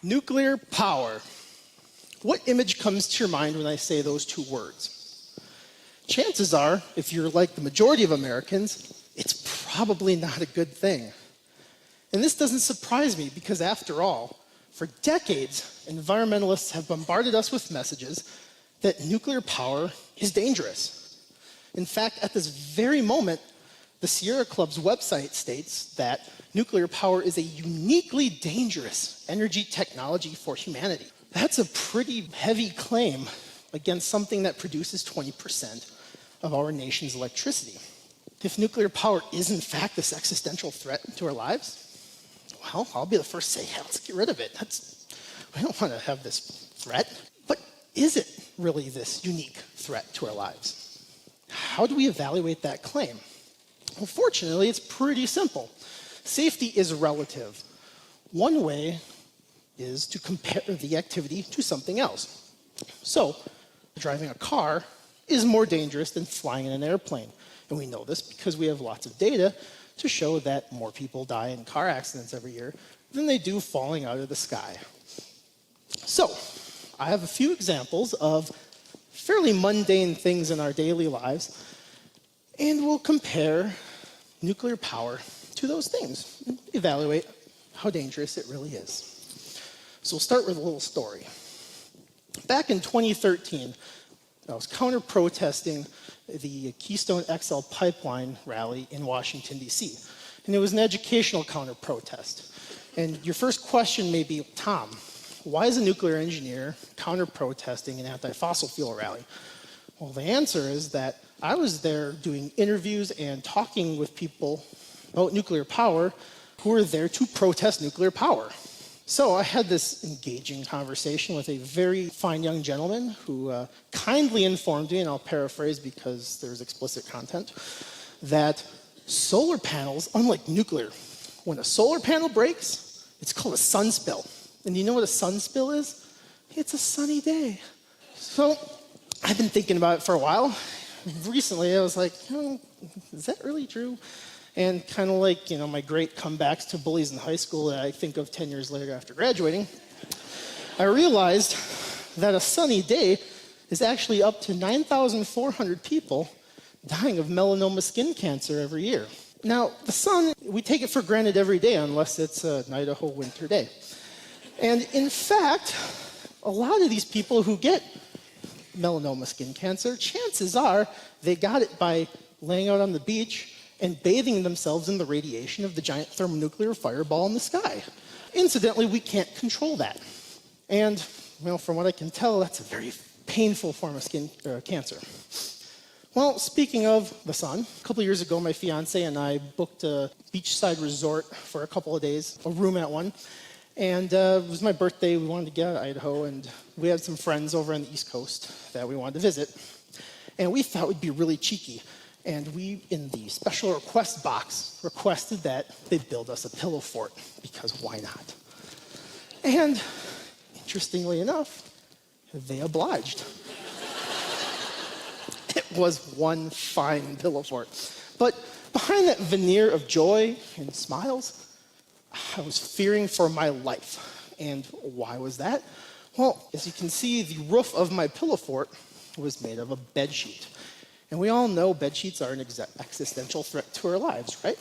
Nuclear power. What image comes to your mind when I say those two words? Chances are, if you're like the majority of Americans, it's probably not a good thing. And this doesn't surprise me because after all, for decades, environmentalists have bombarded us with messages that nuclear power is dangerous. In fact, at this very moment, the Sierra Club's website states that nuclear power is a uniquely dangerous energy technology for humanity. That's a pretty heavy claim against something that produces 20% of our nation's electricity. If nuclear power is in fact this existential threat to our lives, well, I'll be the first to say, yeah, let's get rid of it. We don't want to have this threat. But is it really this unique threat to our lives? How do we evaluate that claim? Well, fortunately, it's pretty simple. Safety is relative. One way is to compare the activity to something else. So, driving a car is more dangerous than flying in an airplane. And we know this because we have lots of data to show that more people die in car accidents every year than they do falling out of the sky. So, I have a few examples of fairly mundane things in our daily lives, and we'll compare nuclear power to those things and evaluate how dangerous it really is. So we'll start with a little story. Back in 2013, I was counter-protesting the Keystone XL pipeline rally in Washington, D.C. And it was an educational counter-protest. And your first question may be, Tom, why is a nuclear engineer counter-protesting an anti-fossil fuel rally? Well, the answer is that I was there doing interviews and talking with people about nuclear power who were there to protest nuclear power. So I had this engaging conversation with a very fine young gentleman who kindly informed me, and I'll paraphrase because there's explicit content, that solar panels, unlike nuclear, when a solar panel breaks, it's called a sunspill. And you know what a sunspill is? It's a sunny day. So I've been thinking about it for a while. Recently, I was like, is that really true? And kind of like, my great comebacks to bullies in high school that I think of 10 years later after graduating, I realized that a sunny day is actually up to 9,400 people dying of melanoma skin cancer every year. Now, the sun, we take it for granted every day unless it's an Idaho winter day. And in fact, a lot of these people who get melanoma skin cancer, chances are they got it by laying out on the beach and bathing themselves in the radiation of the giant thermonuclear fireball in the sky. Incidentally, we can't control that. And, from what I can tell, that's a very painful form of skin cancer. Well, speaking of the sun, a couple years ago, my fiance and I booked a beachside resort for a couple of days, a room at one. And it was my birthday, we wanted to get out of Idaho, and we had some friends over on the East Coast that we wanted to visit. And we thought we'd be really cheeky. And we, in the special request box, requested that they build us a pillow fort, because why not? And, interestingly enough, they obliged. It was one fine pillow fort. But behind that veneer of joy and smiles, I was fearing for my life. And why was that? Well, as you can see, the roof of my pillow fort was made of a bed sheet. And we all know bed sheets are an existential threat to our lives, right?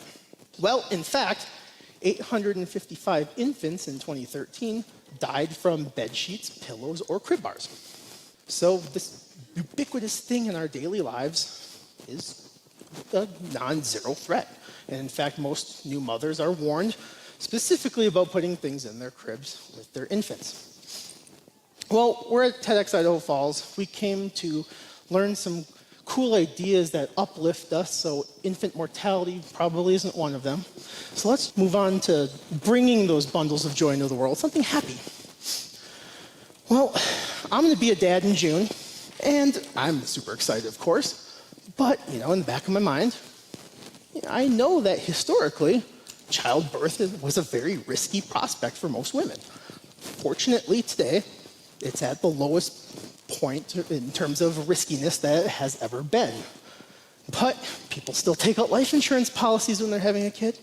Well, in fact, 855 infants in 2013 died from bed sheets, pillows, or crib bars. So this ubiquitous thing in our daily lives is a non-zero threat. And in fact, most new mothers are warned specifically about putting things in their cribs with their infants. Well, we're at TEDx Idaho Falls. We came to learn some cool ideas that uplift us, so infant mortality probably isn't one of them. So let's move on to bringing those bundles of joy into the world, something happy. Well, I'm going to be a dad in June, and I'm super excited, of course, but, in the back of my mind, I know that historically, childbirth was a very risky prospect for most women. Fortunately, today, it's at the lowest point in terms of riskiness that it has ever been. But people still take out life insurance policies when they're having a kid.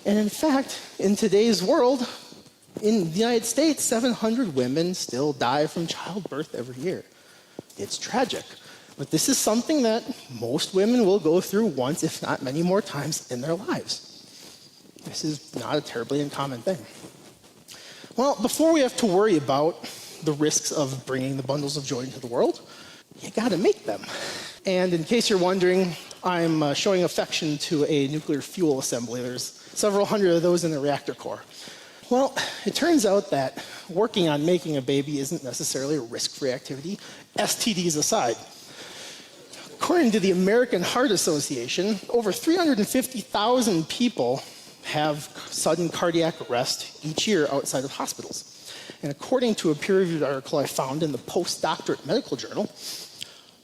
And in fact, in today's world, in the United States, 700 women still die from childbirth every year. It's tragic. But this is something that most women will go through once, if not many more times in their lives. This is not a terribly uncommon thing. Well, before we have to worry about the risks of bringing the bundles of joy into the world, you gotta make them. And in case you're wondering, I'm showing affection to a nuclear fuel assembly. There's several hundred of those in the reactor core. Well, it turns out that working on making a baby isn't necessarily a risk-free activity, STDs aside. According to the American Heart Association, over 350,000 people have sudden cardiac arrest each year outside of hospitals. And according to a peer-reviewed article I found in the Postdoctorate Medical Journal,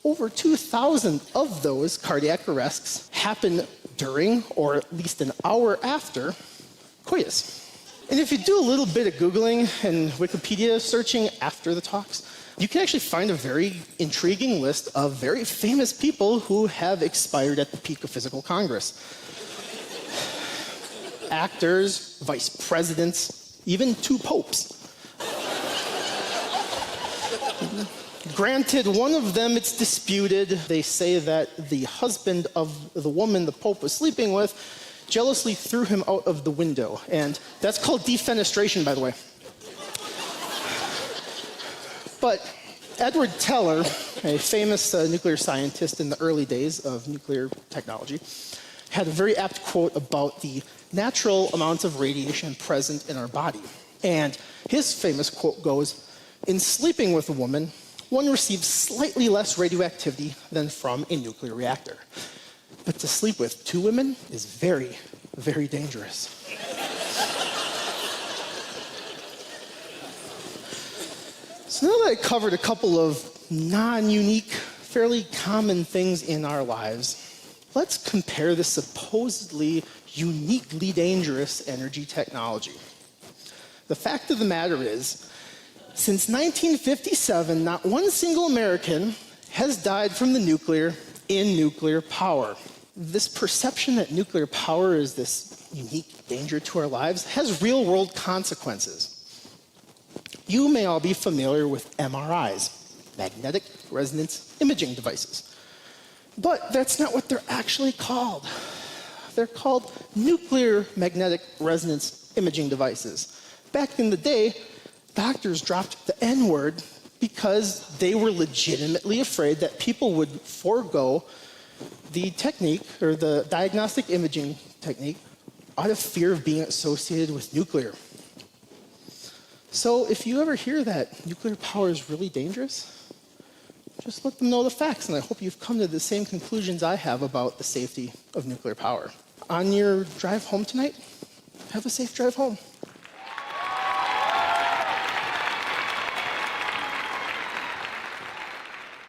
over 2,000 of those cardiac arrests happen during, or at least an hour after, coitus. And if you do a little bit of Googling and Wikipedia searching after the talks, you can actually find a very intriguing list of very famous people who have expired at the peak of physical Congress. Actors, vice presidents, even 2 popes. Granted, one of them, it's disputed. They say that the husband of the woman the Pope was sleeping with jealously threw him out of the window. And that's called defenestration, by the way. But Edward Teller, a famous nuclear scientist in the early days of nuclear technology, had a very apt quote about the natural amounts of radiation present in our body. And his famous quote goes, "In sleeping with a woman, one receives slightly less radioactivity than from a nuclear reactor. But to sleep with 2 women is very, very dangerous." So now that I covered a couple of non-unique, fairly common things in our lives, let's compare this supposedly uniquely dangerous energy technology. The fact of the matter is, since 1957, not one single American has died from the nuclear in nuclear power. This perception that nuclear power is this unique danger to our lives has real-world consequences. You may all be familiar with MRIs, magnetic resonance imaging devices. But that's not what they're actually called. They're called nuclear magnetic resonance imaging devices. Back in the day, doctors dropped the N-word because they were legitimately afraid that people would forego the technique, or the diagnostic imaging technique, out of fear of being associated with nuclear. So if you ever hear that nuclear power is really dangerous, just let them know the facts, and I hope you've come to the same conclusions I have about the safety of nuclear power. On your drive home tonight, have a safe drive home.